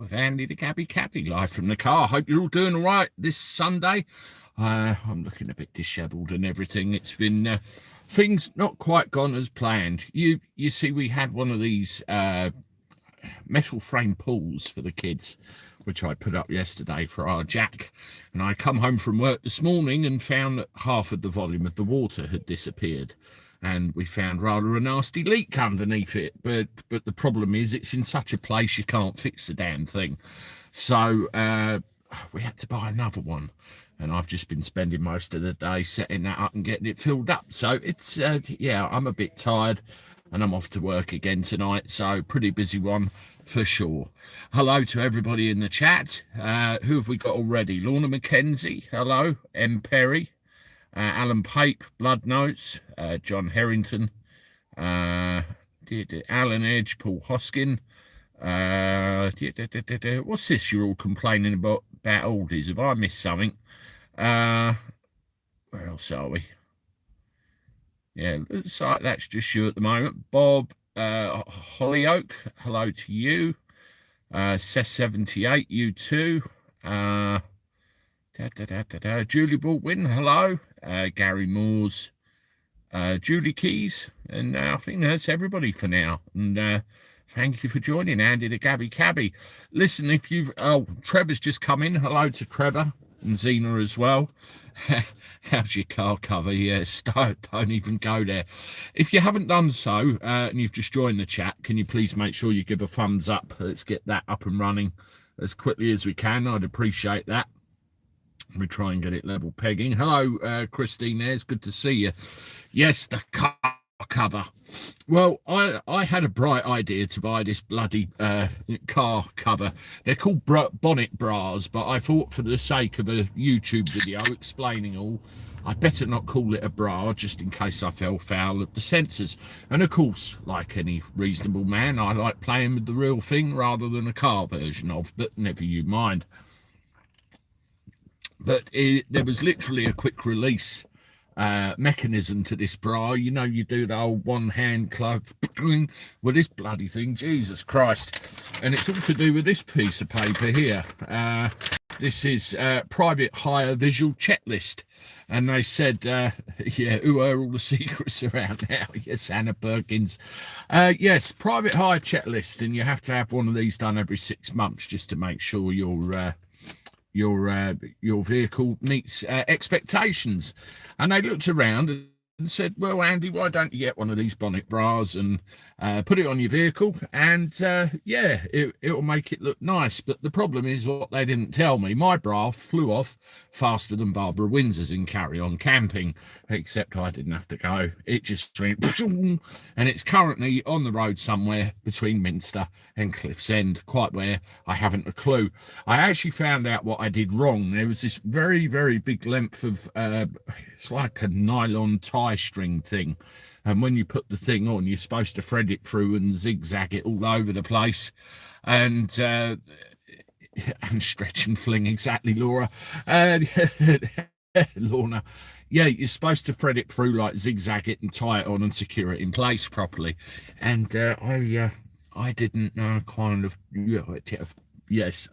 with Andy the Gabby Cabby, live from the car. Hope you're all doing all right this Sunday. I'm looking a bit dishevelled and everything. It's been things not quite gone as planned. You see, we had one of these metal frame pools for the kids, which I put up yesterday for our Jack. And I come home from work this morning and found that half of the volume of the water had disappeared. And we found rather a nasty leak underneath it. But the problem is it's in such a place you can't fix the damn thing. So we had to buy another one. And I've just been spending most of the day setting that up and getting it filled up. So it's, yeah, I'm a bit tired and I'm off to work again tonight. So pretty busy one for sure. Hello to everybody in the chat. Who have we got already? Lorna McKenzie, hello. M. Perry. Alan Pape, Blood Notes, John Harrington, Alan Edge, Paul Hoskin. What's this you're all complaining about oldies? Have I missed something? Where else are we? Yeah, looks like that's just you at the moment. Bob Hollyoak, hello to you. Sess78, you too. Julie Baldwin, hello. Gary Moores, Julie Keys, and I think that's everybody for now. And thank you for joining, Andy the Gabby Cabby. Listen, if you've Trevor's just come in. Hello to Trevor and Zena as well. How's your car cover? Yes, don't even go there. If you haven't done so and you've just joined the chat, can you please make sure you give a thumbs up? Let's get that up and running as quickly as we can. I'd appreciate that. We try and get it level pegging. Hello, Christine. There's good to see you. Yes, the car cover. Well, I had a bright idea to buy this bloody car cover. They're called bonnet bras, but I thought for the sake of a YouTube video explaining all, I'd better not call it a bra just in case I fell foul of the censors. And of course, like any reasonable man, I like playing with the real thing rather than a car version of, but never you mind. But there was literally a quick release mechanism to this bra. You know, you do the old one hand club with this bloody thing, Jesus Christ. And it's all to do with this piece of paper here. This is private hire visual checklist. And they said, yeah, who are all the secrets around now? Yes, Anna Perkins. Yes, private hire checklist. And you have to have one of these done every 6 months just to make sure your vehicle meets expectations. And they looked around and said, well, Andy, why don't you get one of these bonnet bras and put it on your vehicle, and yeah, it'll make it look nice. But the problem is what they didn't tell me. My bra flew off faster than Barbara Windsor's in Carry On Camping, except I didn't have to go. It just went, and it's currently on the road somewhere between Minster and Cliff's End, quite where I haven't a clue. I actually found out what I did wrong. There was this very, very big length of, it's like a nylon tie string thing. And when you put the thing on, you're supposed to thread it through and zigzag it all over the place. And stretch and fling, exactly, Laura. Lorna. Yeah, you're supposed to thread it through, like zigzag it and tie it on and secure it in place properly. And I didn't kind of... Yes,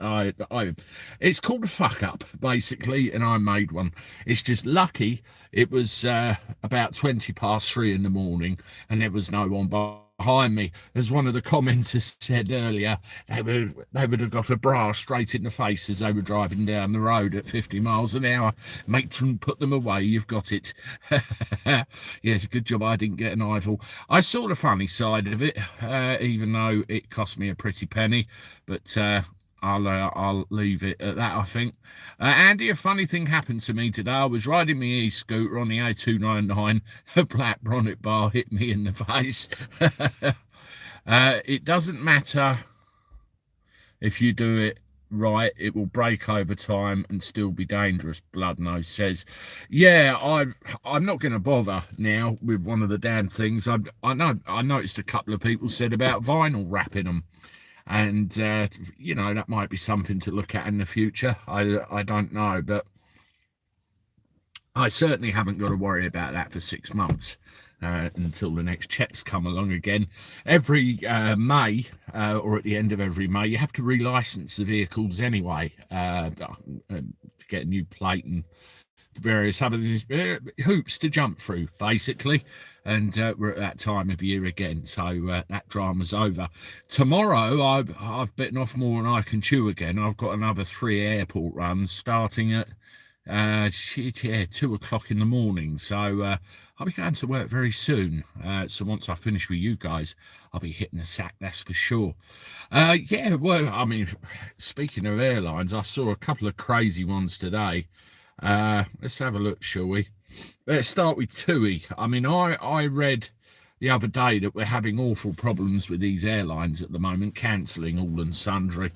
it's called a fuck up, basically, and I made one. It's just lucky it was about 3:20 in the morning and there was no one behind me. As one of the commenters said earlier, they would have got a bra straight in the face as they were driving down the road at 50 miles an hour. Matron, put them away, you've got it. Yes, good job I didn't get an eyeball. I saw the funny side of it, even though it cost me a pretty penny, but... I'll leave it at that, I think. Andy, a funny thing happened to me today. I was riding my e-scooter on the A299. A black bonnet bar hit me in the face. It doesn't matter if you do it right, it will break over time and still be dangerous, Bloodnose says. Yeah, I'm not going to bother now with one of the damn things. I noticed a couple of people said about vinyl wrapping them. And, you know, that might be something to look at in the future. I don't know, but I certainly haven't got to worry about that for 6 months. until the next checks come along again. Every May, or at the end of every May, you have to relicense the vehicles anyway, to get a new plate and various other hoops to jump through, basically. And we're at that time of year again, so that drama's over. Tomorrow, I've bitten off more than I can chew again. I've got another 3 airport runs starting at 2 o'clock in the morning. So I'll be going to work very soon. So once I finish with you guys, I'll be hitting the sack, that's for sure. Yeah, well, I mean, speaking of airlines, I saw a couple of crazy ones today. Let's have a look, shall we? Let's start with TUI. I mean, I read the other day that we're having awful problems with these airlines at the moment, cancelling all and sundry.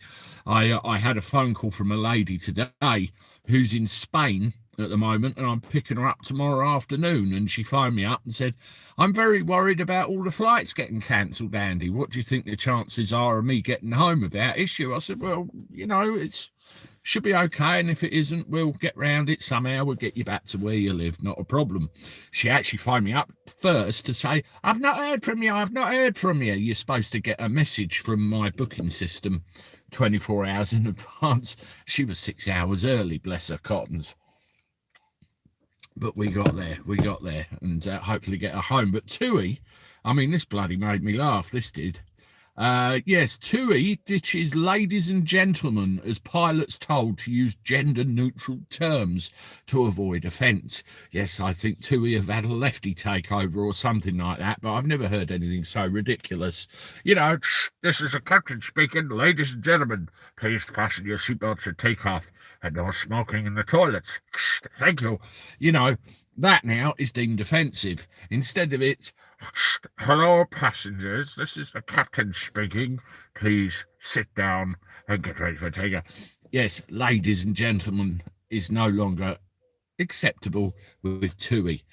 I had a phone call from a lady today who's in Spain at the moment, and I'm picking her up tomorrow afternoon, and she phoned me up and said, I'm very worried about all the flights getting cancelled, Andy. What do you think the chances are of me getting home without issue? I said, well, you know, it's should be okay, and if it isn't, we'll get round it somehow. We'll get you back to where you live, not a problem. She actually phoned me up first to say, I've not heard from you. You're supposed to get a message from my booking system 24 hours in advance. She was 6 hours early, bless her cottons. But we got there, and hopefully get her home. But TUI, I mean, this bloody made me laugh, this did. Yes, TUI ditches ladies and gentlemen as pilots told to use gender-neutral terms to avoid offence. Yes, I think TUI have had a lefty takeover or something like that, but I've never heard anything so ridiculous. You know, this is a captain speaking. Ladies and gentlemen, please fasten your seatbelts at takeoff and no smoking in the toilets. Thank you. You know, that now is deemed offensive. Instead of it, hello passengers, this is the captain speaking. Please sit down and get ready for takeoff. Yes, ladies and gentlemen is no longer acceptable with TUI.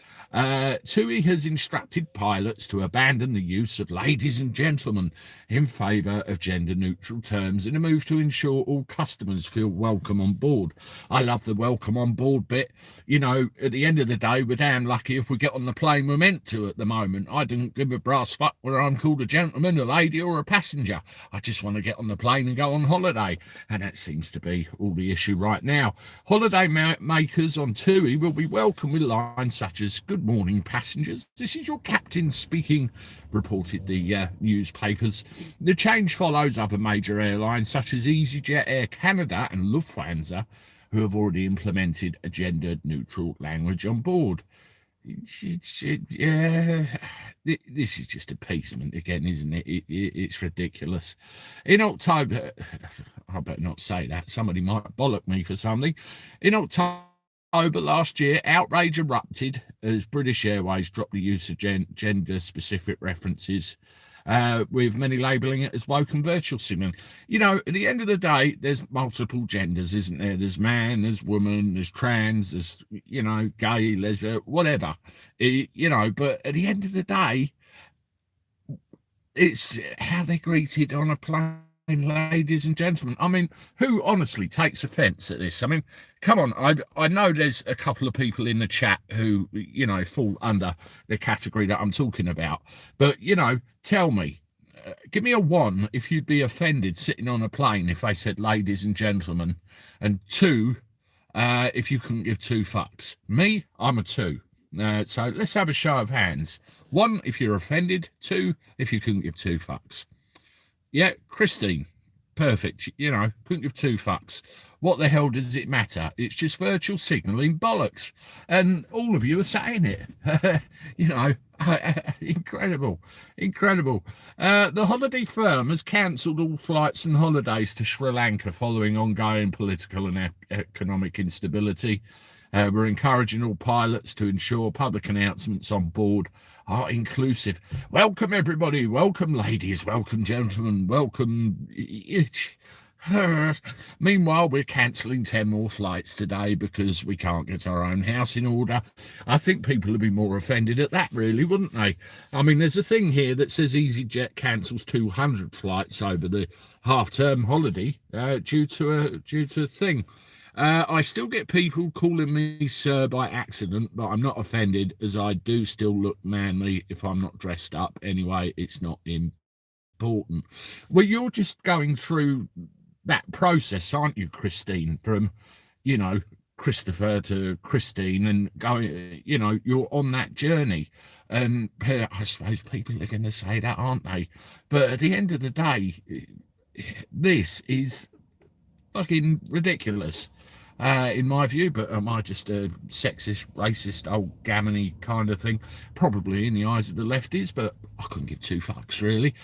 TUI has instructed pilots to abandon the use of ladies and gentlemen in favour of gender-neutral terms in a move to ensure all customers feel welcome on board. I love the welcome on board bit. You know, at the end of the day, we're damn lucky if we get on the plane we're meant to at the moment. I don't give a brass fuck whether I'm called a gentleman, a lady or a passenger. I just want to get on the plane and go on holiday. And that seems to be all the issue right now. Holiday makers on TUI will be welcome with lines such as, good morning passengers, this is your captain speaking, reported the newspapers. The change follows other major airlines such as EasyJet, Air Canada and Lufthansa, who have already implemented a gender-neutral language on board. This is just appeasement again, isn't it? It's ridiculous. In October, I better not say that, somebody might bollock me for something. In October last year, outrage erupted as British Airways dropped the use of gender-specific references, with many labelling it as woke and virtual signaling. You know, at the end of the day, there's multiple genders, isn't there? There's man, there's woman, there's trans, there's, you know, gay, lesbian, whatever. You know, but at the end of the day, it's how they're greeted on a plane. Ladies and gentlemen, I mean, who honestly takes offence at this? I mean, come on, I know there's a couple of people in the chat who, you know, fall under the category that I'm talking about, but, you know, tell me, give me a 1 if you'd be offended sitting on a plane if they said ladies and gentlemen, and 2 if you couldn't give 2 fucks. Me, I'm a 2. So let's have a show of hands. 1 if you're offended, 2 if you couldn't give 2 fucks. Yeah, Christine, perfect. You know, couldn't give 2 fucks. What the hell does it matter? It's just virtual signalling bollocks. And all of you are saying it. You know, incredible. The holiday firm has cancelled all flights and holidays to Sri Lanka following ongoing political and economic instability. We're encouraging all pilots to ensure public announcements on board are inclusive. Welcome, everybody. Welcome, ladies. Welcome, gentlemen. Welcome. Meanwhile, we're cancelling 10 more flights today because we can't get our own house in order. I think people would be more offended at that, really, wouldn't they? I mean, there's a thing here that says EasyJet cancels 200 flights over the half-term holiday due to a thing. I still get people calling me sir by accident, but I'm not offended, as I do still look manly if I'm not dressed up. Anyway, it's not important. Well, you're just going through that process, aren't you, Christine? From, you know, Christopher to Christine, and going, you're on that journey. And I suppose people are going to say that, aren't they? But at the end of the day, this is fucking ridiculous, in my view. But am I just a sexist, racist, old gammony kind of thing? Probably in the eyes of the lefties, but I couldn't give two fucks, really.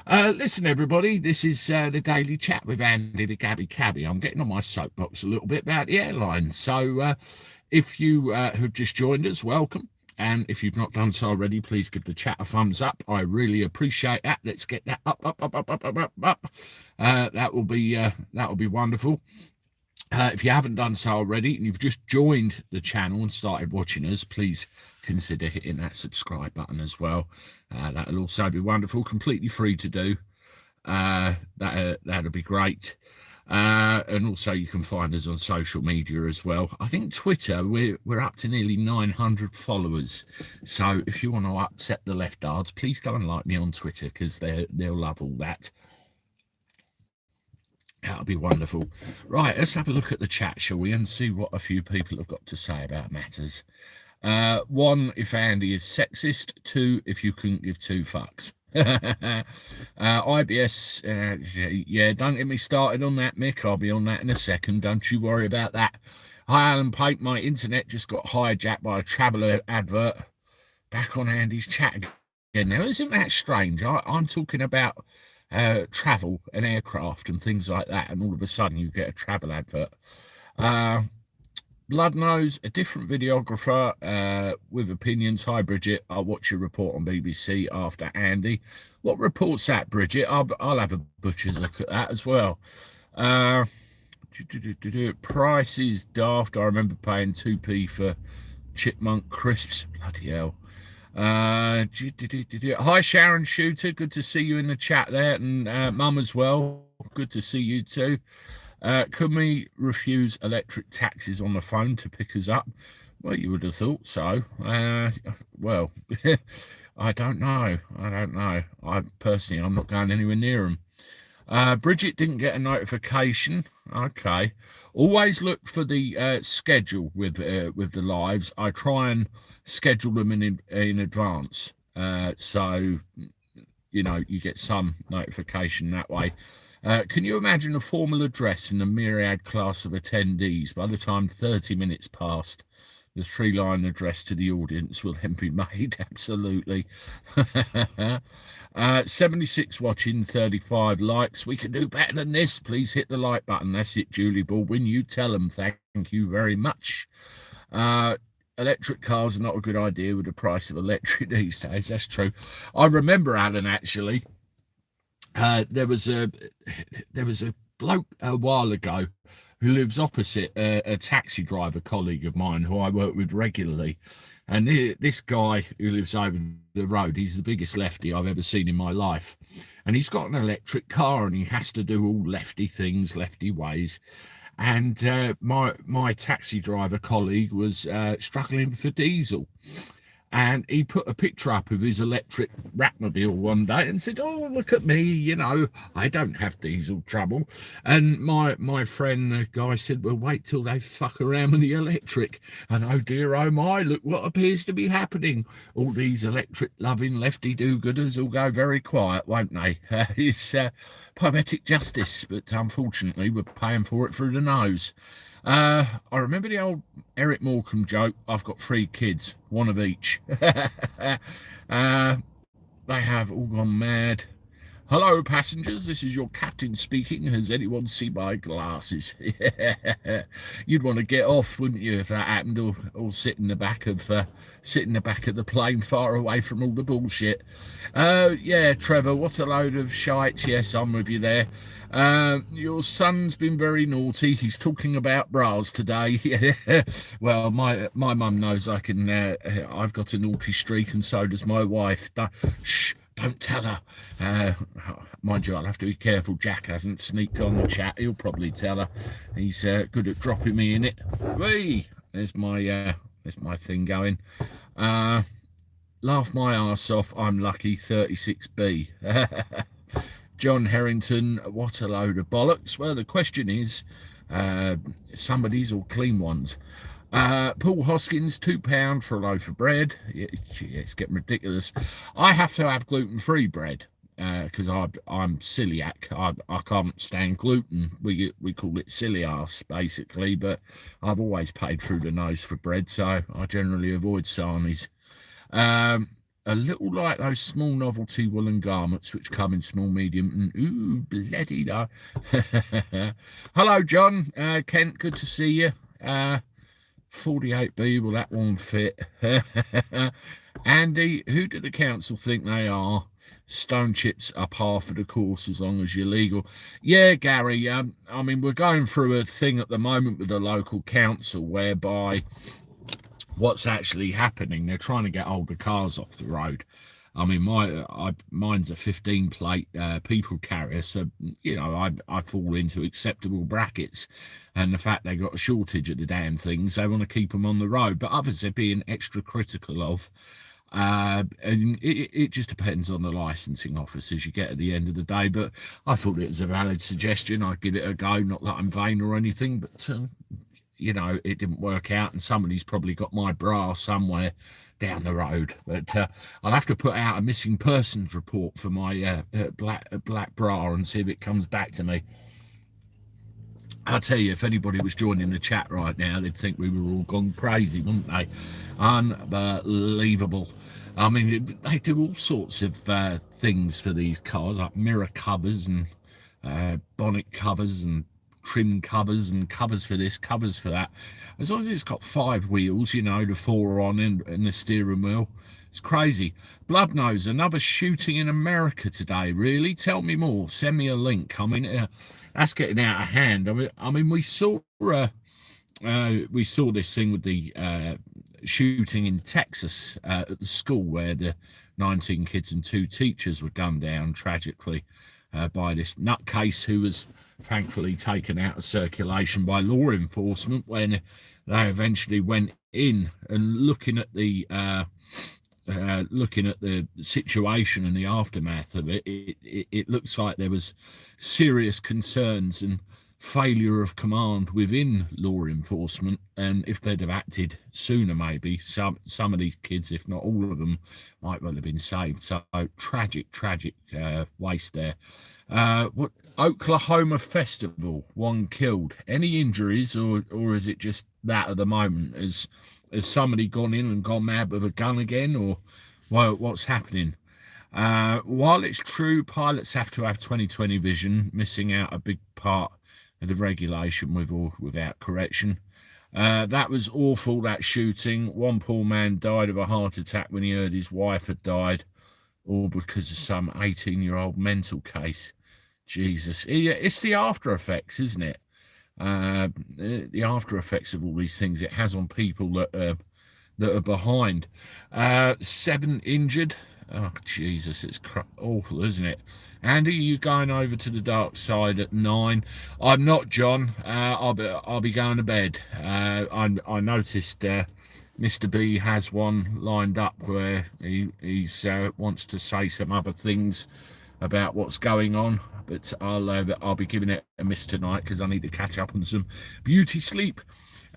Listen, everybody, this is the Daily Chat with Andy the Gabby Cabby. I'm getting on my soapbox a little bit about the airline. So if you have just joined us, welcome. And if you've not done so already, please give the chat a thumbs up. I really appreciate that. Let's get that up. That will be wonderful. If you haven't done so already and you've just joined the channel and started watching us, please consider hitting that subscribe button as well. That'll also be wonderful, completely free to do. That'll be great. And also you can find us on social media as well. I think Twitter, we're up to nearly 900 followers. So if you want to upset the leftards, please go and like me on Twitter, because they'll love all that. That'll be wonderful. Right, let's have a look at the chat, shall we, and see what a few people have got to say about matters. 1, if Andy is sexist. 2, if you couldn't give two fucks. IBS, yeah, don't get me started on that, Mick. I'll be on that in a second. Don't you worry about that. Hi, Alan Pate. My internet just got hijacked by a traveller advert. Back on Andy's chat again. Now, isn't that strange? I'm talking about travel and aircraft and things like that, and all of a sudden you get a travel advert. Bloodnose, a different videographer with opinions. Hi, Bridget. I'll watch your report on BBC after Andy. What report's that, Bridget? I'll have a butcher's look at that as well. Price is daft. I remember paying 2p for chipmunk crisps. Bloody hell. Hi, Sharon Shooter. Good to see you in the chat there, and Mum as well. Good to see you too. Can we refuse electric taxis on the phone to pick us up? Well, you would have thought so. Well, I don't know. I'm not going anywhere near them. Bridget didn't get a notification. Okay. Always look for the schedule with the lives. I try and schedule them in advance, so you get some notification that way. Can you imagine a formal address in a myriad class of attendees? By the time 30 minutes passed, the 3-line address to the audience will then be made. Absolutely. 76 watching, 35 likes. We can do better than this. Please hit the like button. That's it, Julie Baldwin. You tell them. Thank you very much. Electric cars are not a good idea with the price of electric these days. That's true. I remember, Alan, actually. There was a bloke a while ago who lives opposite a taxi driver colleague of mine who I work with regularly, and this guy who lives over the road, he's the biggest lefty I've ever seen in my life, and he's got an electric car and he has to do all lefty things, lefty ways. And my taxi driver colleague was struggling for diesel. And he put a picture up of his electric Ratmobile one day and said, "Oh, look at me, I don't have diesel trouble." And my friend, the guy, said, "Well, wait till they fuck around with the electric. And oh dear, oh my, look what appears to be happening. All these electric-loving lefty do-gooders will go very quiet, won't they?" It's poetic justice, but unfortunately we're paying for it through the nose. I remember the old Eric Morecambe joke, "I've got 3 kids, one of each." They have all gone mad. "Hello, passengers, this is your captain speaking. Has anyone seen my glasses?" You'd want to get off, wouldn't you, if that happened, or sit in the back of the plane, far away from all the bullshit. Yeah, Trevor, what a load of shite. Yes, I'm with you there. Your son's been very naughty. He's talking about bras today. Well, my mum knows I've got a naughty streak, and so does my wife. Shh. Don't tell her. Mind you, I'll have to be careful. Jack hasn't sneaked on the chat. He'll probably tell her. He's good at dropping me in it. Whee! There's my thing going. Laugh my arse off. I'm lucky. 36B. John Harrington. What a load of bollocks. Well, the question is, somebody's or clean ones. Paul Hoskins, £2 for a loaf of bread. Yeah, it's getting ridiculous. I have to have gluten-free bread because I'm celiac. I can't stand gluten. We call it silly arse basically, but I've always paid through the nose for bread, so I generally avoid sarnies. A little like those small novelty woolen garments which come in small, medium, and ooh, bloody no. Hello, John. Kent, good to see you. 48B, will that one fit? Andy, who do the council think they are? Stone chips are par for the course as long as you're legal. Yeah, Gary, I mean, we're going through a thing at the moment with the local council whereby what's actually happening, they're trying to get older cars off the road. I mean, mine's a 15 plate people carrier, so you know I fall into acceptable brackets. And the fact they got a shortage of the damn things, they want to keep them on the road. But others they're being extra critical of. And it just depends on the licensing officers you get at the end of the day. But I thought it was a valid suggestion. I'd give it a go. Not that I'm vain or anything, but you know, it didn't work out, and somebody's probably got my bra somewhere down the road. But I'll have to put out a missing persons report for my black bra and see if it comes back to me. I'll tell you, if anybody was joining the chat right now, they'd think we were all gone crazy, wouldn't they? Unbelievable. I mean, they do all sorts of things for these cars, like mirror covers and bonnet covers and trim covers and covers for this, covers for that. As long as it's got 5 wheels, you know, the 4 on and the steering wheel. It's crazy. Bloodnose, another shooting in America today. Really? Tell me more. Send me a link. I mean, that's getting out of hand. I mean, we saw this thing with the shooting in Texas at the school where the 19 kids and 2 teachers were gunned down tragically by this nutcase who was thankfully taken out of circulation by law enforcement when they eventually went in and looking at the situation and the aftermath of it. It looks like there was serious concerns and failure of command within law enforcement, and if they'd have acted sooner, maybe some of these kids, if not all of them, might well have been saved. So tragic waste there. What Oklahoma festival, 1 killed. Any injuries, or is it just that at the moment? Has somebody gone in and gone mad with a gun again, or what's happening? While it's true pilots have to have 20/20 vision, missing out a big part of the regulation with or without correction. That was awful, that shooting. One poor man died of a heart attack when he heard his wife had died, or because of some 18-year-old mental case. Jesus, it's the after effects, isn't it? The after effects of all these things it has on people that are behind. 7 injured. Oh Jesus, it's awful, isn't it? Andy, are you going over to the dark side at 9? I'm not, John. I'll be going to bed. I noticed Mr. B has one lined up where he wants to say some other things about what's going on, but I'll be giving it a miss tonight because I need to catch up on some beauty sleep.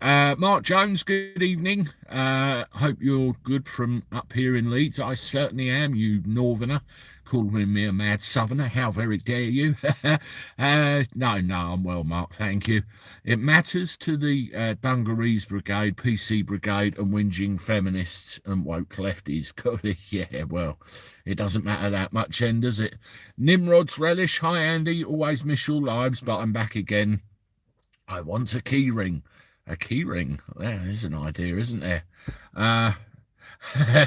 Mark Jones, good evening. Hope you're good from up here in Leeds. I certainly am, you northerner. Calling me a mad southerner. How very dare you? No, I'm well, Mark, thank you. It matters to the Dungarees Brigade, PC Brigade, and whinging feminists and woke lefties. Yeah, well, it doesn't matter that much, then, does it? Nimrod's Relish. Hi, Andy. Always miss your lives, but I'm back again. I want a key ring. A key ring. There's an idea, isn't there?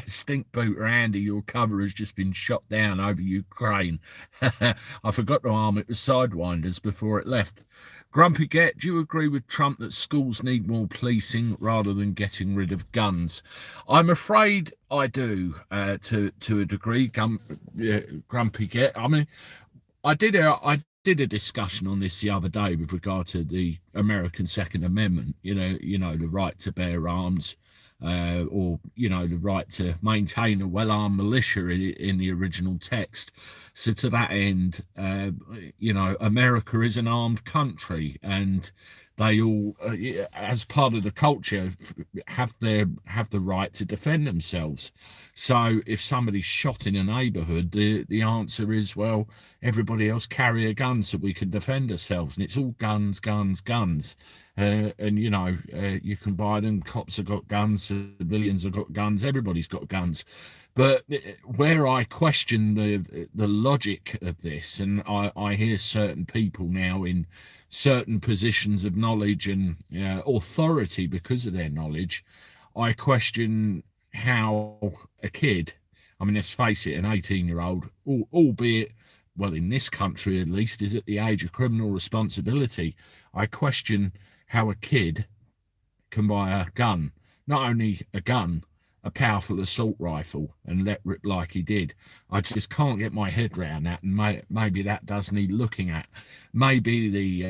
Stink booter Andy, your cover has just been shot down over Ukraine. I forgot to arm it with sidewinders before it left. Grumpy Get, do you agree with Trump that schools need more policing rather than getting rid of guns? I'm afraid I do, to a degree. Grumpy Get. I mean, I did a discussion on this the other day with regard to the American Second Amendment. The right to bear arms, or the right to maintain a well-armed militia in the original text. So to that end, America is an armed country, and they all, as part of the culture, have the right to defend themselves. So if somebody's shot in a neighbourhood, the answer is, well, everybody else carry a gun so we can defend ourselves, and it's all guns, guns, guns. You can buy them. Cops have got guns, civilians have got guns, everybody's got guns. But where I question the logic of this, and I hear certain people now in certain positions of knowledge and authority because of their knowledge, I question how a kid, I mean, let's face it, an 18-year-old, albeit, well, in this country at least, is at the age of criminal responsibility. I question how a kid can buy a gun, not only a gun, a powerful assault rifle, and let rip like he did. I just can't get my head around that, and maybe that does need looking at. Maybe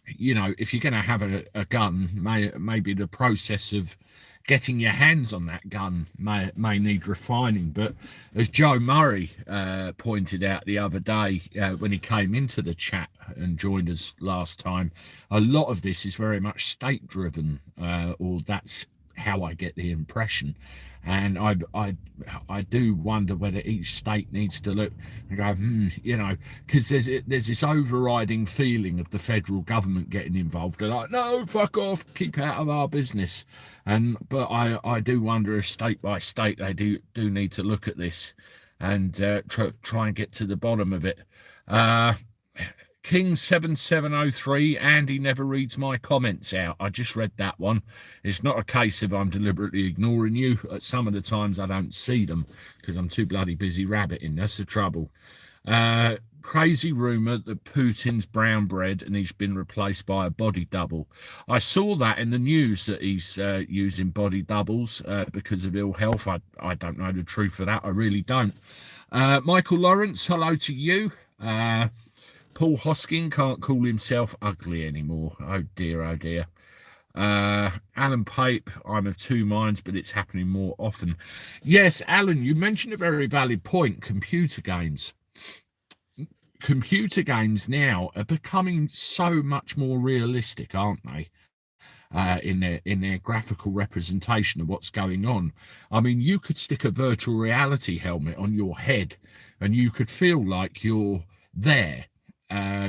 if you're going to have a gun, maybe the process of getting your hands on that gun may need refining. But as Joe Murray pointed out the other day when he came into the chat and joined us last time, a lot of this is very much state driven, or that's how I get the impression. And I do wonder whether each state needs to look and go, because there's this overriding feeling of the federal government getting involved. They're like, no, fuck off, keep out of our business. But I do wonder if state by state they do need to look at this and try and get to the bottom of it. King 7703, Andy never reads my comments out. I just read that one. It's not a case of I'm deliberately ignoring you. At some of the times I don't see them because I'm too bloody busy rabbiting. That's the trouble. Crazy rumour that Putin's brown bread and he's been replaced by a body double. I saw that in the news that he's using body doubles because of ill health. I don't know the truth of that. I really don't. Michael Lawrence, hello to you. Paul Hoskin can't call himself ugly anymore. Oh dear, oh dear. Alan Pape, I'm of two minds, but it's happening more often. Yes, Alan, you mentioned a very valid point. Computer games now are becoming so much more realistic, aren't they? In their graphical representation of what's going on. I mean, you could stick a virtual reality helmet on your head and you could feel like you're there.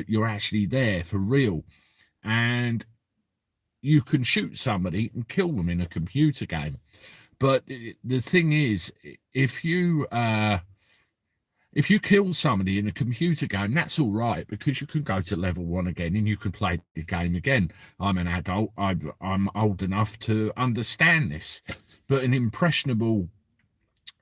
You're actually there for real, and you can shoot somebody and kill them in a computer game. But the thing is, if you kill somebody in a computer game, that's all right, because you can go to level 1 again and you can play the game again. I'm an adult. I'm old enough to understand this. But an impressionable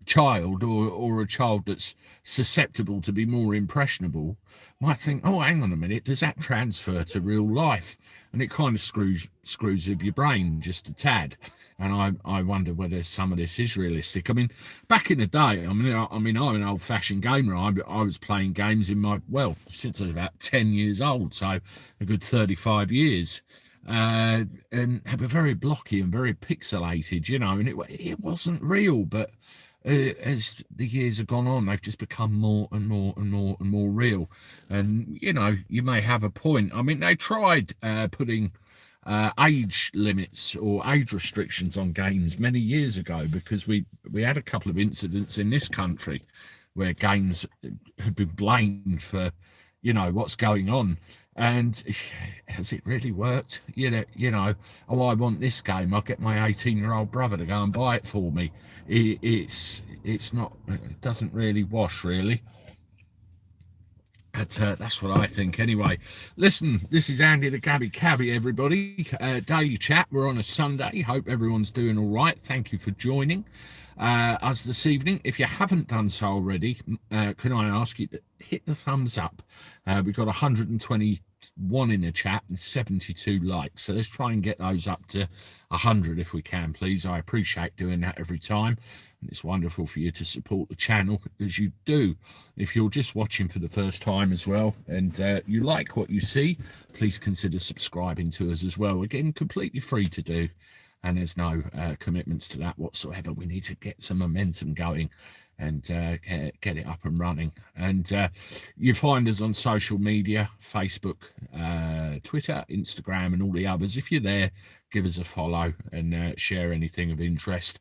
child or a child that's susceptible to be more impressionable might think, oh, hang on a minute, does that transfer to real life? And it kind of screws with your brain just a tad. And I wonder whether some of this is realistic. I mean, back in the day, I'm an old-fashioned gamer. I was playing games since I was about 10 years old, so a good 35 years. And they were very blocky and very pixelated, and it wasn't real, but as the years have gone on, they've just become more and more and more and more real. And you may have a point. I mean, they tried putting age limits or age restrictions on games many years ago, because we had a couple of incidents in this country where games had been blamed for what's going on. And has it really worked? Oh, I want this game, I'll get my 18-year-old brother to go and buy it for me. It's not, it doesn't really wash, really. But that's what I think anyway. Listen, this is Andy the Gabby Cabby, everybody. Daily chat. We're on a Sunday. Hope everyone's doing all right. Thank you for joining us this evening. If you haven't done so already, can I ask you to hit the thumbs up? We've got 123 one in the chat and 72 likes. So let's try and get those up to 100 if we can, please. I appreciate doing that every time. And it's wonderful for you to support the channel as you do. If you're just watching for the first time as well and you like what you see, please consider subscribing to us as well. Again, completely free to do. And there's no commitments to that whatsoever. We need to get some momentum going and get it up and running. And you find us on social media, Facebook, Twitter, Instagram, and all the others. If you're there, give us a follow and share anything of interest.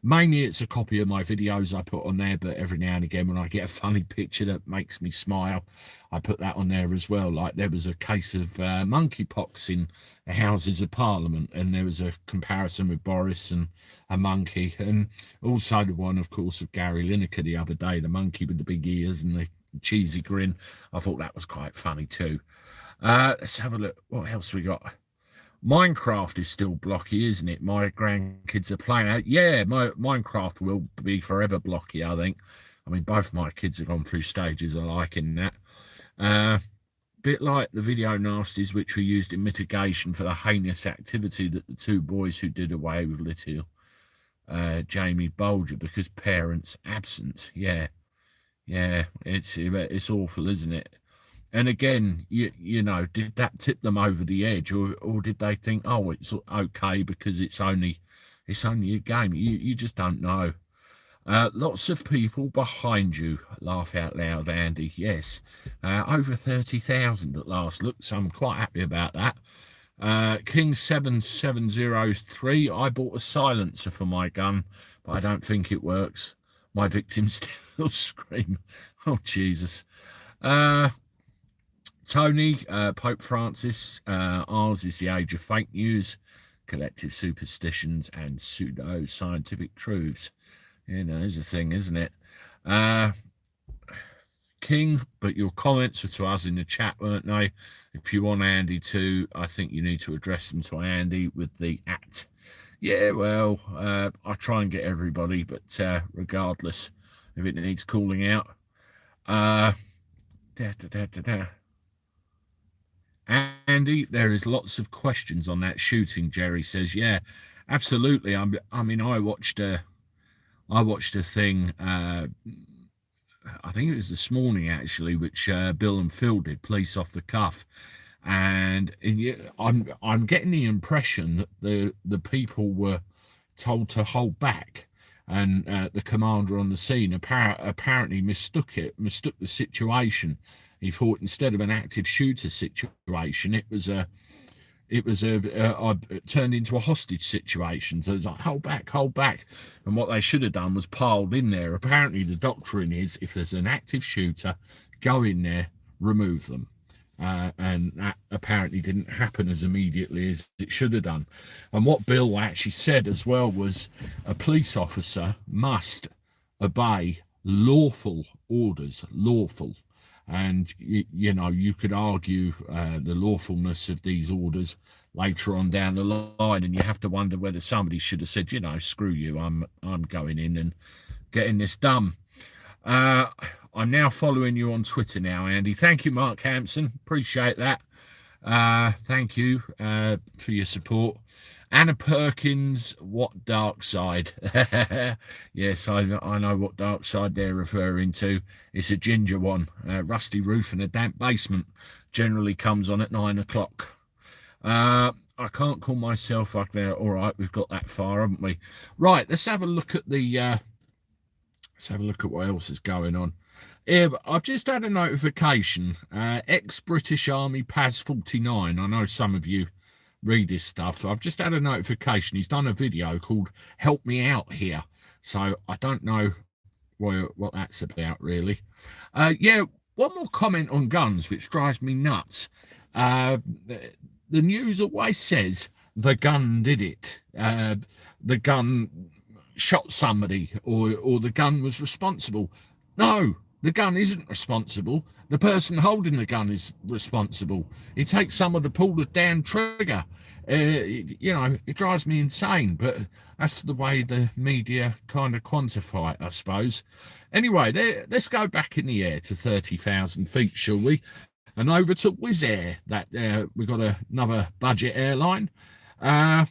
Mainly it's a copy of my videos I put on there, but every now and again when I get a funny picture that makes me smile, I put that on there as well. Like there was a case of monkeypox in the Houses of Parliament, and there was a comparison with Boris and a monkey, and also the one, of course, of Gary Lineker the other day, the monkey with the big ears and the cheesy grin. I thought that was quite funny too. Let's have a look. What else we got? Minecraft is still blocky, isn't it? My grandkids are playing it. Yeah, my Minecraft will be forever blocky, I think. I mean, both my kids have gone through stages of liking that. Bit like the video nasties which were used in mitigation for the heinous activity that the two boys who did away with little Jamie Bolger because parents absent. Yeah, it's awful, isn't it? And again, you know, did that tip them over the edge, or did they think, oh, it's okay because it's only a game? You just don't know. Lots of people behind you. Laugh out loud, Andy. Yes, over 30,000 at last. Look, so I'm quite happy about that. King 7703. I bought a silencer for my gun, but I don't think it works. My victims still scream. Oh Jesus. Tony, Pope Francis, ours is the age of fake news, collective superstitions, and pseudo-scientific truths. You know, there's a thing, isn't it? King, but your comments were to us in the chat, weren't they? If you want Andy to, I think you need to address them to Andy with the @ Yeah, well, I try and get everybody, but regardless, if it needs calling out. Andy, there is lots of questions on that shooting. Jerry says, yeah, absolutely. I mean, I watched a thing. I think it was this morning actually, which Bill and Phil did, police off the cuff, and I'm getting the impression that the people were told to hold back, and the commander on the scene apparently mistook the situation. He thought instead of an active shooter situation, it turned into a hostage situation. So it was like, hold back. And what they should have done was piled in there. Apparently the doctrine is, if there's an active shooter, go in there, remove them. And that apparently didn't happen as immediately as it should have done. And what Bill actually said as well was a police officer must obey lawful orders, lawful. And, you know, you could argue the lawfulness of these orders later on down the line, and you have to wonder whether somebody should have said, you know, screw you, I'm going in and getting this done. I'm now following you on Twitter now, Andy. Thank you, Mark Hampson. Appreciate that. Thank you for your support. Anna Perkins, what dark side? Yes, I know what dark side they're referring to. It's a ginger one. Rusty roof and a damp basement. Generally comes on at 9 o'clock. I can't call myself up there. All right, we've got that far, haven't we? Right, let's have a look at the. Let's have a look at what else is going on. Yeah, I've just had a notification. Ex-British Army Paz 49. I know some of you read his stuff. I've just had a notification. He's done a video called Help Me Out Here. So I don't know what that's about, really. Yeah, one more comment on guns, which drives me nuts. The news always says the gun did it. The gun shot somebody, or the gun was responsible. No, the gun isn't responsible. The person holding the gun is responsible. It takes someone to pull the damn trigger. You know, it drives me insane, but that's the way the media kind of quantify it, I suppose. Anyway, let's go back in the air to 30,000 feet, shall we? And over to Wizz Air. We've got another budget airline. Uh,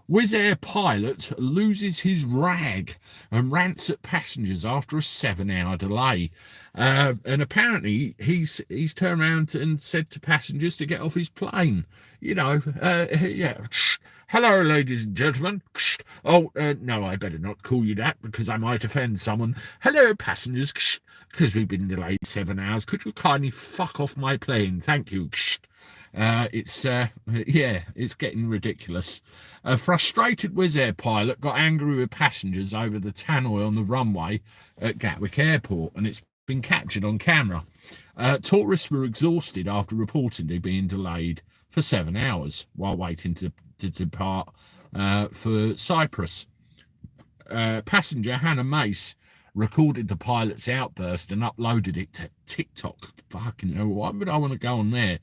Wizz Air pilot loses his rag and rants at passengers after a 7-hour delay. And apparently he's turned around and said to passengers to get off his plane. Yeah. Hello, ladies and gentlemen. Oh, no, I better not call you that because I might offend someone. Hello, passengers. Because we've been delayed 7 hours. Could you kindly fuck off my plane? Thank you. It's getting ridiculous. A frustrated Wizz Air pilot got angry with passengers over the tannoy on the runway at Gatwick Airport, and it's been captured on camera. Tourists were exhausted after reportedly being delayed for 7 hours while waiting to depart for Cyprus. Passenger Hannah Mace recorded the pilot's outburst and uploaded it to TikTok. Fucking hell, why would I want to go on there?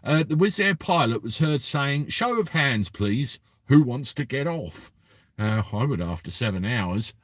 The Wizz Air pilot was heard saying, "Show of hands, please. Who wants to get off?" I would after 7 hours.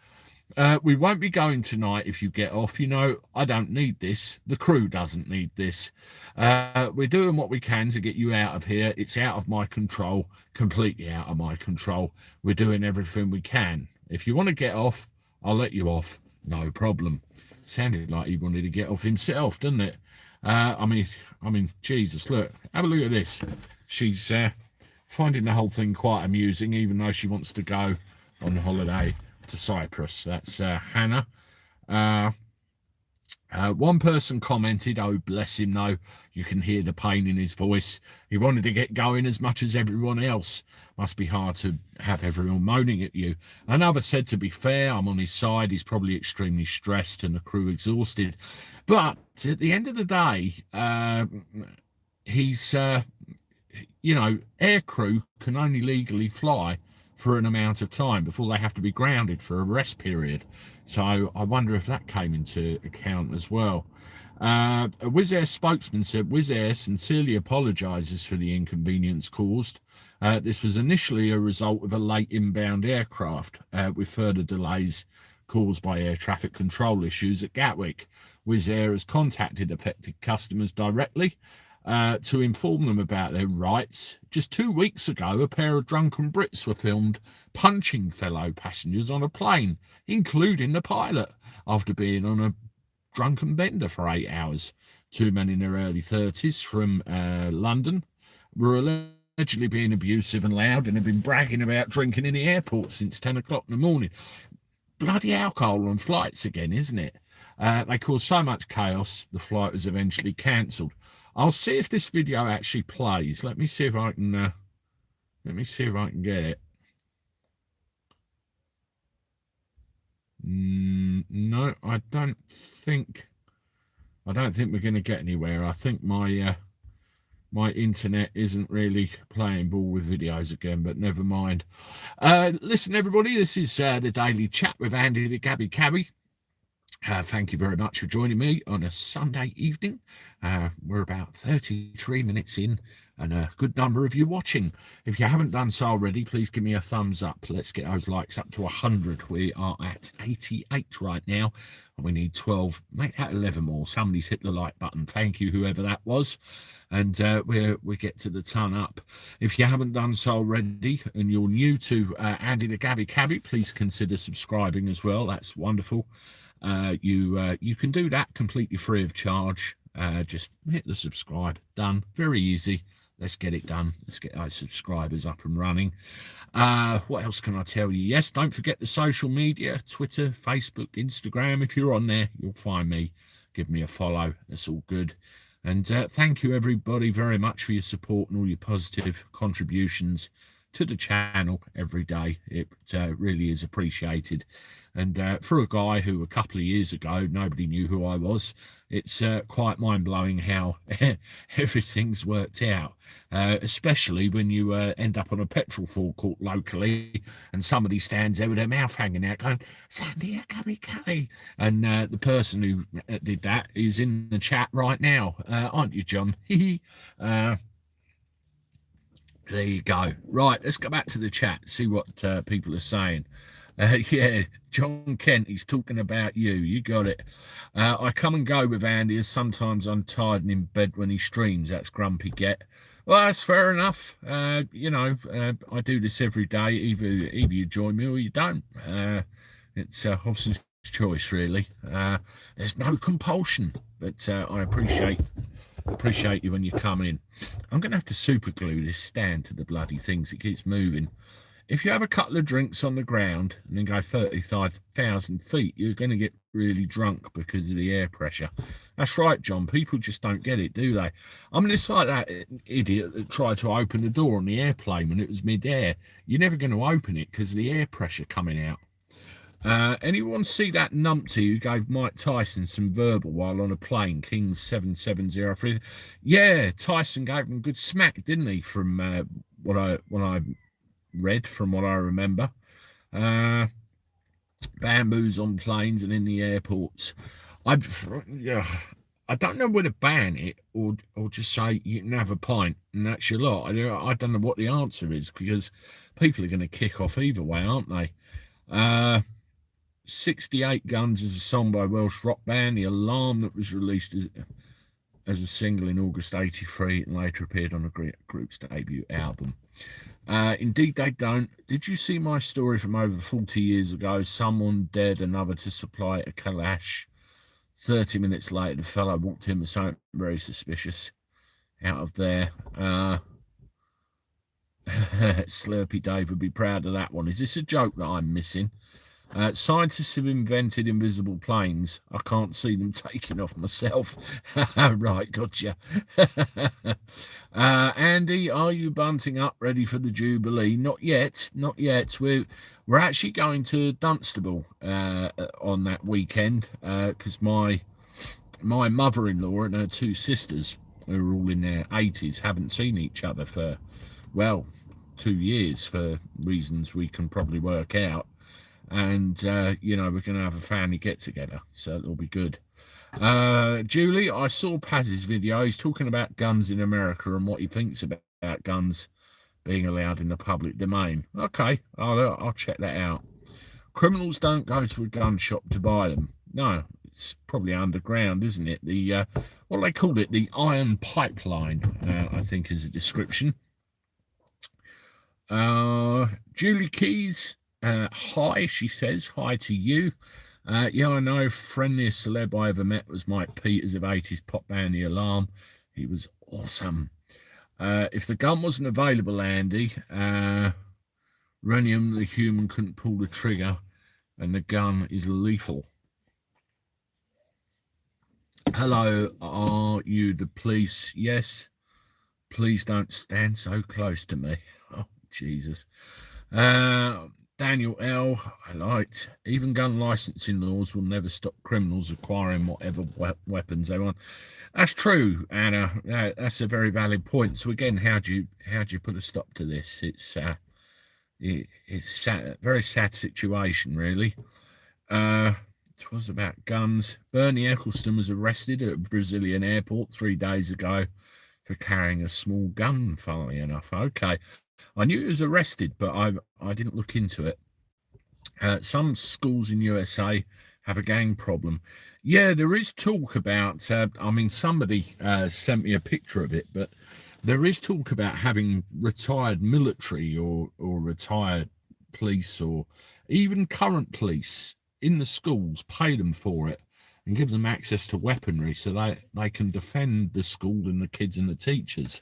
We won't be going tonight if you get off. I don't need this. The crew doesn't need this. We're doing what we can to get you out of here. It's out of my control, completely out of my control. We're doing everything we can. If you want to get off, I'll let you off. No problem. Sounded like he wanted to get off himself, didn't it? I mean, Jesus, look, have a look at this. She's finding the whole thing quite amusing, even though she wants to go on holiday to Cyprus. That's Hannah. One person commented, "Oh, bless him, no, you can hear the pain in his voice. He wanted to get going as much as everyone else. Must be hard to have everyone moaning at you." Another said, "To be fair, I'm on his side. He's probably extremely stressed and the crew exhausted. But at the end of the day, he's, air crew can only legally fly for an amount of time before they have to be grounded for a rest period. So I wonder if that came into account as well." A Wizz Air spokesman said Wizz Air sincerely apologises for the inconvenience caused. This was initially a result of a late inbound aircraft with further delays caused by air traffic control issues at Gatwick. Wizz Air has contacted affected customers directly to inform them about their rights. Just 2 weeks ago, a pair of drunken Brits were filmed punching fellow passengers on a plane, including the pilot, after being on a drunken bender for 8 hours. Two men in their early 30s from London were allegedly being abusive and loud and have been bragging about drinking in the airport since 10 o'clock in the morning. Bloody alcohol on flights again, isn't it? They caused so much chaos, the flight was eventually cancelled. I'll see if this video actually plays. Let me see if I can get it. No, I don't think we're going to get anywhere. I think my internet isn't really playing ball with videos again, but never mind. Listen, everybody, this is the Daily Chat with Andy the Gabby Cabby. Thank you very much for joining me on a Sunday evening. We're about 33 minutes in and a good number of you watching. If you haven't done so already, please give me a thumbs up. Let's get those likes up to 100. We are at 88 right now. We need 12. Make that 11 more. Somebody's hit the like button. Thank you, whoever that was. And we get to the ton up. If you haven't done so already and you're new to Andy the Gabby Cabby, please consider subscribing as well. That's wonderful. You can do that completely free of charge. Just hit the subscribe. Done. Very easy. Let's get it done. Let's get those subscribers up and running. What else can I tell you? Yes, don't forget the social media, Twitter, Facebook, Instagram. If you're on there, you'll find me. Give me a follow. That's all good. And thank you, everybody, very much for your support and all your positive contributions to the channel every day. It really is appreciated. And for a guy who a couple of years ago nobody knew who I was, it's quite mind-blowing how everything's worked out, especially when you end up on a petrol forecourt locally and somebody stands there with their mouth hanging out going, "Sandy, Gabby Cabby," and the person who did that is in the chat right now, aren't you, John? There you go. Right, let's go back to the chat, see what people are saying. Yeah, John Kent, he's talking about you. You got it. I come and go with Andy as sometimes I'm tired and in bed when he streams. That's Grumpy Get. Well, that's fair enough. I do this every day. Either you join me or you don't. It's a horse's choice, really. There's no compulsion, but I appreciate you when you come in. I'm going to have to super glue this stand to the bloody things. It keeps moving. If you have a couple of drinks on the ground and then go 35,000 feet, you're going to get really drunk because of the air pressure. That's right, John. People just don't get it, do they? I mean, it's like that idiot that tried to open the door on the airplane when it was mid-air. You're never going to open it because of the air pressure coming out. Anyone see that numpty who gave Mike Tyson some verbal while on a plane, King 7703? Yeah, Tyson gave him a good smack, didn't he? From what I read, from what I remember. Bamboos on planes and in the airports. I yeah, I don't know whether to ban it or just say you can have a pint and that's your lot. I don't know what the answer is because people are going to kick off either way, aren't they? 68 Guns is a song by Welsh rock band The Alarm that was released as a single in August '83 and later appeared on the group's debut album. Indeed, they don't. Did you see my story from over 40 years ago? Someone dared another to supply a Kalash. 30 minutes later, the fellow walked in with something very suspicious out of there. Slurpy Dave would be proud of that one. Is this a joke that I'm missing? Scientists have invented invisible planes. I can't see them taking off myself. Right, gotcha. Andy, are you bunting up ready for the Jubilee? Not yet, not yet. We're actually going to Dunstable on that weekend because my mother-in-law and her two sisters, who are all in their 80s, haven't seen each other for, well, 2 years for reasons we can probably work out. And we're going to have a family get together, so it'll be good. Julie, I saw Paz's video. He's talking about guns in America and what he thinks about guns being allowed in the public domain. Okay, I'll check that out. Criminals don't go to a gun shop to buy them. No, it's probably underground, isn't it? The what they called it, the iron pipeline, I think is a description. Julie Keys. Hi, she says. Hi to you. Yeah, I know. Friendliest celeb I ever met was Mike Peters of 80s pop band The Alarm. He was awesome. If the gun wasn't available, Andy, Renium the human couldn't pull the trigger, and the gun is lethal. Hello, are you the police? Yes. Please don't stand so close to me. Oh, Jesus. Daniel L. I liked. Even gun licensing laws will never stop criminals acquiring whatever weapons they want. That's true, Anna. That's a very valid point. So again, how do you put a stop to this? It's sad, very sad situation, really. It was about guns. Bernie Eccleston was arrested at a Brazilian airport 3 days ago for carrying a small gun. Funnily enough, okay. I knew he was arrested, but I didn't look into it. Some schools in USA have a gang problem. Yeah, there is talk about, somebody sent me a picture of it, but there is talk about having retired military or retired police or even current police in the schools, pay them for it and give them access to weaponry so they can defend the school and the kids and the teachers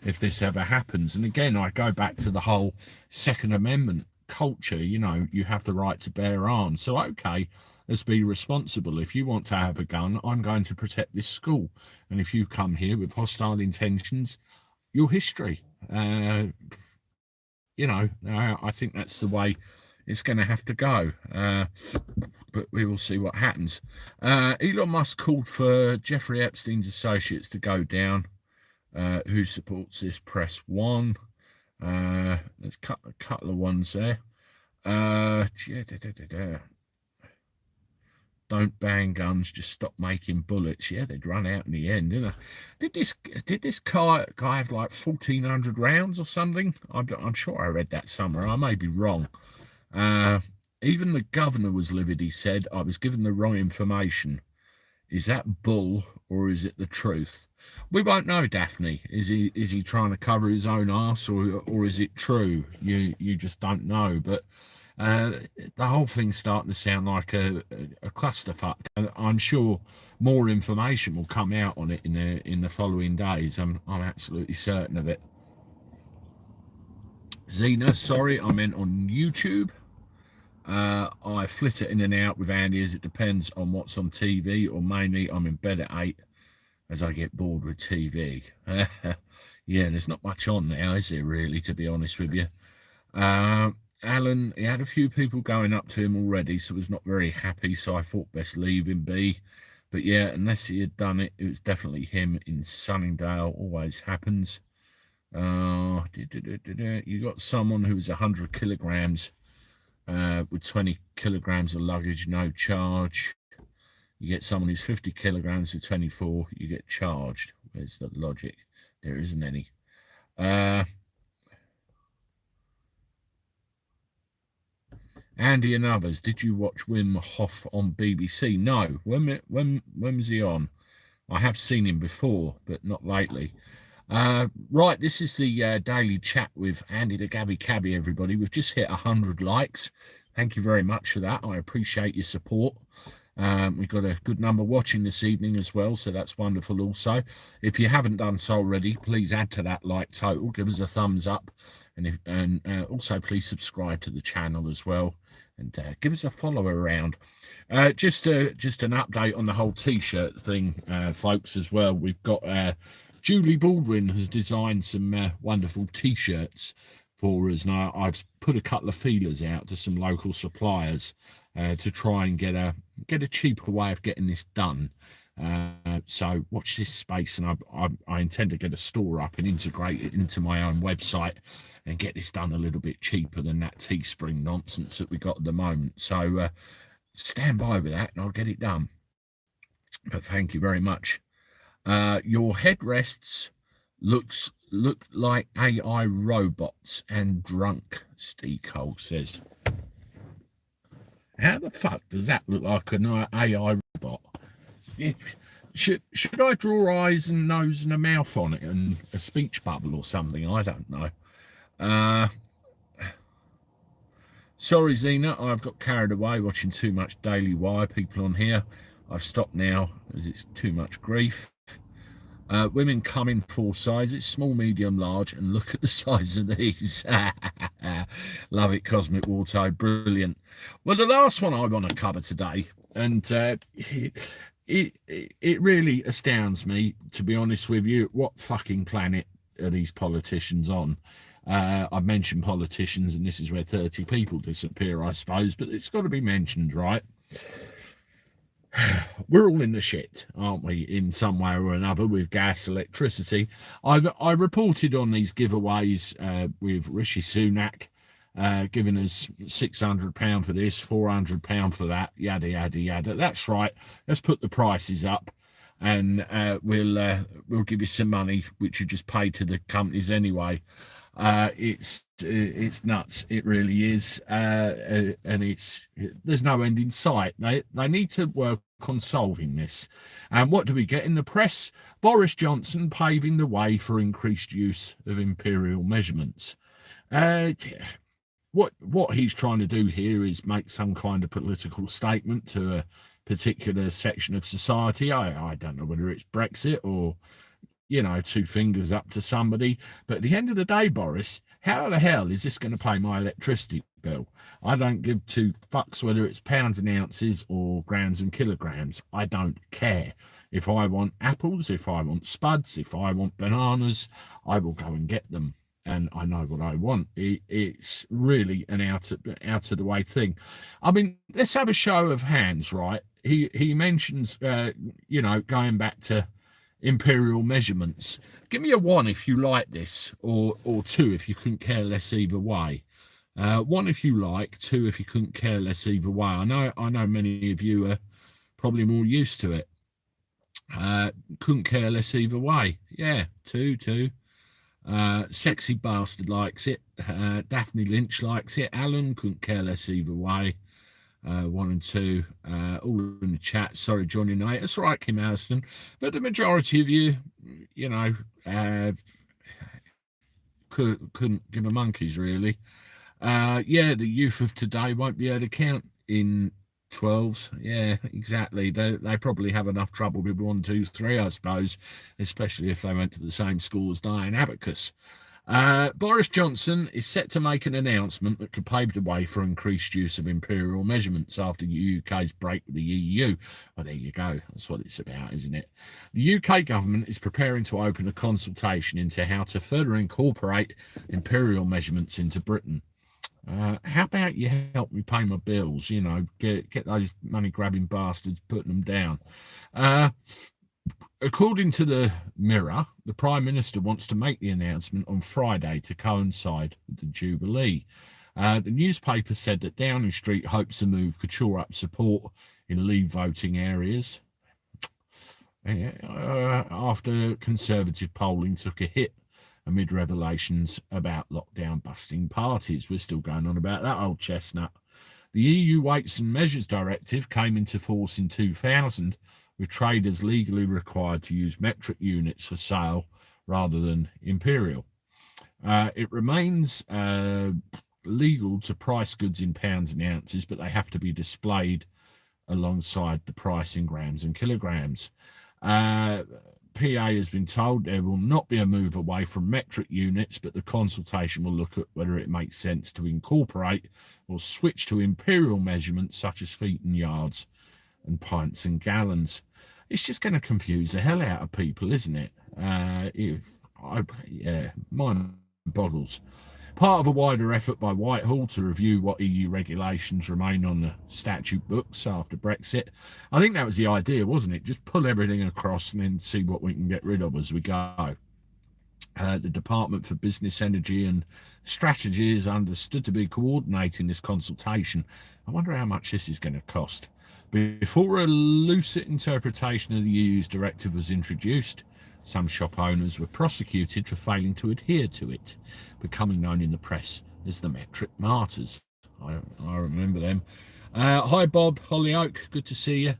if this ever happens. And again, I go back to the whole Second Amendment culture. You have the right to bear arms. So, okay, let's be responsible. If you want to have a gun, I'm going to protect this school. And if you come here with hostile intentions, your history. I think that's the way it's going to have to go. But we will see what happens. Elon Musk called for Jeffrey Epstein's associates to go down. Who supports this? Press 1. There's a couple of ones there. Don't ban guns, just stop making bullets. Yeah, they'd run out in the end, didn't they? Did this guy have like 1,400 rounds or something? I'm sure I read that somewhere. I may be wrong. Even the governor was livid. He said, I was given the wrong information. Is that bull or is it the truth? We won't know, Daphne. Is he trying to cover his own arse, or is it true? You just don't know. But the whole thing's starting to sound like a clusterfuck. And I'm sure more information will come out on it in the following days. I'm absolutely certain of it. Zena, sorry, I meant on YouTube. I flit it in and out with Andy as it depends on what's on TV, or mainly I'm in bed at 8 as I get bored with TV. Yeah, there's not much on now, is there, really, to be honest with you? Alan, he had a few people going up to him already, so was not very happy, so I thought best leave him be. But yeah, unless he had done it, it was definitely him in Sunningdale. Always happens. You got someone who was 100 kilograms with 20 kilograms of luggage, no charge. You get someone who's 50 kilograms with 24, you get charged. Where's the logic? There isn't any. Andy and others, did you watch Wim Hof on BBC? No. When was he on? I have seen him before, but not lately. Right, this is the daily chat with Andy the Gabby Cabby, everybody. We've just hit 100 likes. Thank you very much for that. I appreciate your support. We've got a good number watching this evening as well, so that's wonderful also. If you haven't done so already, please add to that like total. Give us a thumbs up, and also please subscribe to the channel as well, and give us a follow around. Just an update on the whole t-shirt thing, folks, as well. We've got Julie Baldwin has designed some wonderful t-shirts for us. Now I've put a couple of feelers out to some local suppliers to try and get a cheaper way of getting this done. So watch this space, and I intend to get a store up and integrate it into my own website and get this done a little bit cheaper than that Teespring nonsense that we got at the moment. So stand by with that and I'll get it done. But thank you very much. Your headrests look like AI robots and drunk, Steve Cole says. How the fuck does that look like an AI robot? Should I draw eyes and nose and a mouth on it and a speech bubble or something? I don't know. Sorry, Zena, I've got carried away watching too much Daily Wire people on here. I've stopped now as it's too much grief. Women come in 4 sizes, small, medium, large, and look at the size of these. Love it, Cosmic Warto, brilliant. Well, the last one I want to cover today, and it really astounds me, to be honest with you. What fucking planet are these politicians on? I've mentioned politicians, and this is where 30 people disappear, I suppose, but it's got to be mentioned, right? We're all in the shit, aren't we, in some way or another, with gas, electricity. I reported on these giveaways with Rishi Sunak giving us £600 for this, £400 for that, yada yada yada. That's right. Let's put the prices up, and we'll give you some money, which you just pay to the companies anyway. It's nuts. It really is, and there's no end in sight. They need to work on solving this. And what do we get in the press? Boris Johnson paving the way for increased use of imperial measurements. What he's trying to do here is make some kind of political statement to a particular section of society. I don't know whether it's Brexit or, 2 fingers up to somebody. But at the end of the day, Boris, how the hell is this going to pay my electricity bill? I don't give 2 fucks whether it's pounds and ounces or grams and kilograms. I don't care. If I want apples, if I want spuds, if I want bananas, I will go and get them. And I know what I want. It's really an out of the way thing. I mean, let's have a show of hands, right? He mentions, going back to imperial measurements. Give me a 1 if you like this, or 2 if you couldn't care less either way. 1 if you like, 2 if you couldn't care less either way. I know many of you are probably more used to it. Couldn't care less either way. Yeah, 2. Sexy bastard likes it. Daphne Lynch likes it. Alan couldn't care less either way. 1 and 2, all in the chat. Sorry, joining late. That's right, Kim Aston. But the majority of you, couldn't give a monkeys, really. The youth of today won't be able to count in 12s. Yeah, exactly. They probably have enough trouble with 1, 2, 3, I suppose, especially if they went to the same school as Diane Abacus. Boris Johnson is set to make an announcement that could pave the way for increased use of imperial measurements after the UK's break with the EU. Well, there you go. That's what it's about, isn't it? The UK government is preparing to open a consultation into how to further incorporate imperial measurements into Britain. How about you help me pay my bills? Get those money-grabbing bastards putting them down. According to the Mirror, the Prime Minister wants to make the announcement on Friday to coincide with the Jubilee. The newspaper said that Downing Street hopes the move could shore up support in Leave voting areas after Conservative polling took a hit amid revelations about lockdown-busting parties. We're still going on about that old chestnut. The EU Weights and Measures Directive came into force in 2000, with traders legally required to use metric units for sale rather than imperial. It remains legal to price goods in pounds and ounces, but they have to be displayed alongside the price in grams and kilograms. PA has been told there will not be a move away from metric units, but the consultation will look at whether it makes sense to incorporate or switch to imperial measurements such as feet and yards and pints and gallons. It's just going to confuse the hell out of people, isn't it? Mine boggles. Part of a wider effort by Whitehall to review what EU regulations remain on the statute books after Brexit. I think that was the idea, wasn't it? Just pull everything across and then see what we can get rid of as we go. The Department for Business, Energy and Strategy is understood to be coordinating this consultation. I wonder how much this is going to cost. Before a lucid interpretation of the EU's directive was introduced, some shop owners were prosecuted for failing to adhere to it, becoming known in the press as the metric martyrs. I remember them. Hi Bob Hollyoak, good to see you.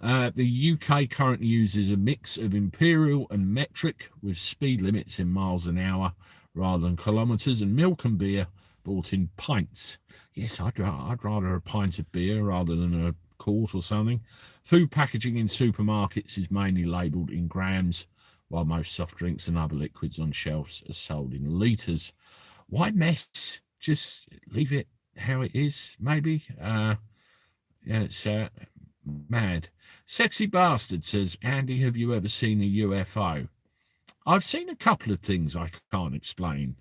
The UK currently uses a mix of imperial and metric with speed limits in miles an hour rather than kilometres, and milk and beer bought in pints. Yes, I'd rather a pint of beer rather than a quart or something. Food packaging in supermarkets is mainly labelled in grams, while most soft drinks and other liquids on shelves are sold in litres. Why mess? Just leave it how it is, maybe. It's mad. Sexy Bastard says, Andy, have you ever seen a UFO? I've seen a couple of things I can't explain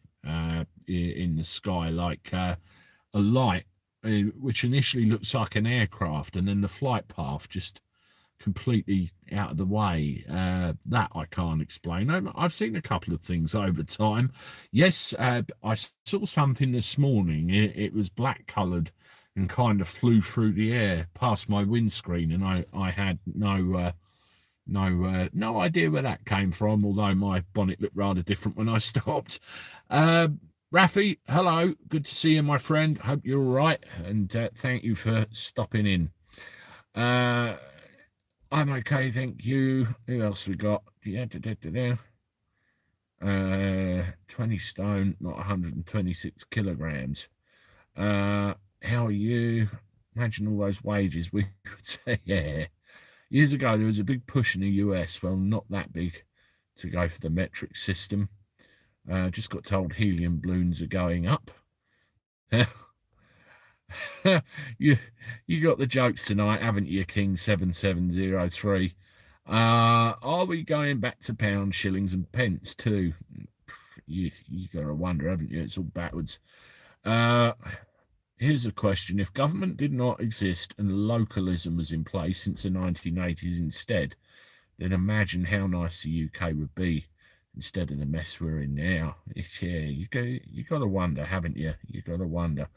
in the sky, like a light which initially looks like an aircraft, and then the flight path just completely out of the way. That I can't explain. I've seen a couple of things over time. Yes, I saw something this morning. It was black coloured and kind of flew through the air past my windscreen, and I had no idea where that came from, although my bonnet looked rather different when I stopped. Rafi, hello, good to see you, my friend. Hope you're all right, and thank you for stopping in. I'm okay, thank you. Who else we got? 20 stone, not 126 kilograms. How are you? Imagine all those wages we would say. Yeah. Years ago, there was a big push in the US, well, not that big, to go for the metric system. Just got told helium balloons are going up. you got the jokes tonight, haven't you, King 7703? Are we going back to pounds, shillings and pence too? You gotta wonder, haven't you? It's all backwards. Here's a question. If government did not exist and localism was in place since the 1980s instead, then imagine how nice the UK would be instead of the mess we're in now. You got to wonder, haven't you? You got to wonder.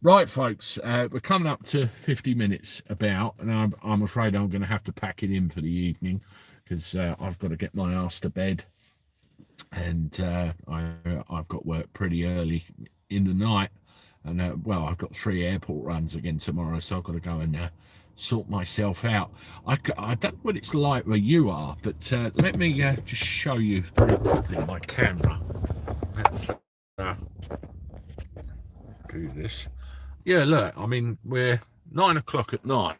Right, folks, we're coming up to 50 minutes about, and I'm afraid I'm going to have to pack it in for the evening because I've got to get my ass to bed, and I've got work pretty early in the night. And well, I've got 3 airport runs again tomorrow, so I've got to go and sort myself out. I don't know what it's like where you are, but let me just show you very quickly my camera. Let's do this. Yeah, look, I mean, we're 9 o'clock at night.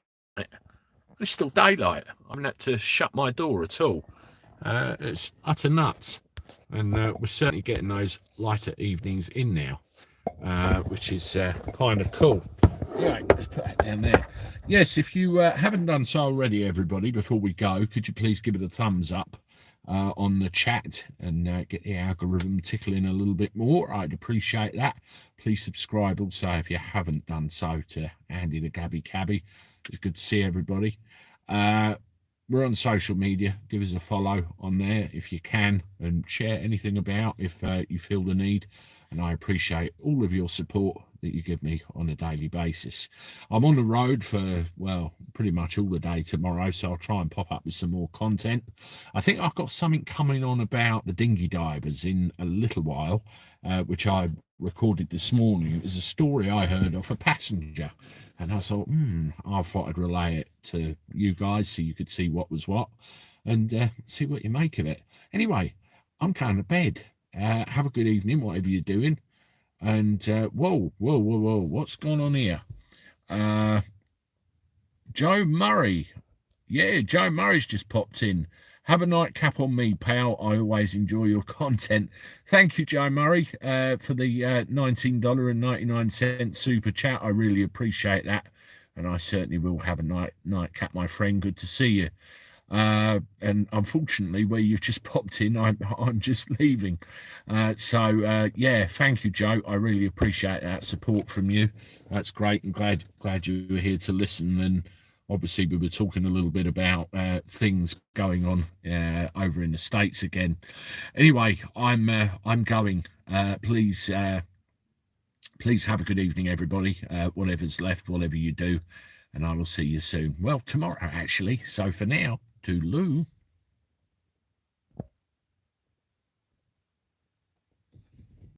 It's still daylight. I haven't had to shut my door at all. It's utter nuts. And we're certainly getting those lighter evenings in now, which is kind of cool. Right, let's put that down there. Yes, if you haven't done so already, everybody, before we go, could you please give it a thumbs up on the chat and get the algorithm tickling a little bit more? I'd appreciate that. Please subscribe also if you haven't done so to Andy the Gabby Cabby. It's good to see everybody. We're on social media. Give us a follow on there if you can, and share anything about if you feel the need. And I appreciate all of your support that you give me on a daily basis. I'm on the road for, well, pretty much all the day tomorrow, so I'll try and pop up with some more content. I think I've got something coming on about the dinghy divers in a little while, which I recorded this morning. It was a story I heard of a passenger, and I thought, I thought I'd relay it to you guys so you could see what was what and see what you make of it. Anyway, I'm going to bed. Have a good evening, whatever you're doing. And whoa, what's going on here? Joe Murray. Yeah, Joe Murray's just popped in. Have a nightcap on me, pal. I always enjoy your content. Thank you, Joe Murray, for the $19.99 super chat. I really appreciate that. And I certainly will have a nightcap, my friend. Good to see you. And unfortunately, where you've just popped in, I'm just leaving. So yeah, thank you, Joe. I really appreciate that support from you. That's great, and glad you were here to listen. And obviously, we were talking a little bit about things going on over in the States again. Anyway, I'm going. Please have a good evening, everybody. Whatever's left, whatever you do, and I will see you soon. Well, tomorrow actually. So for now, toodaloo.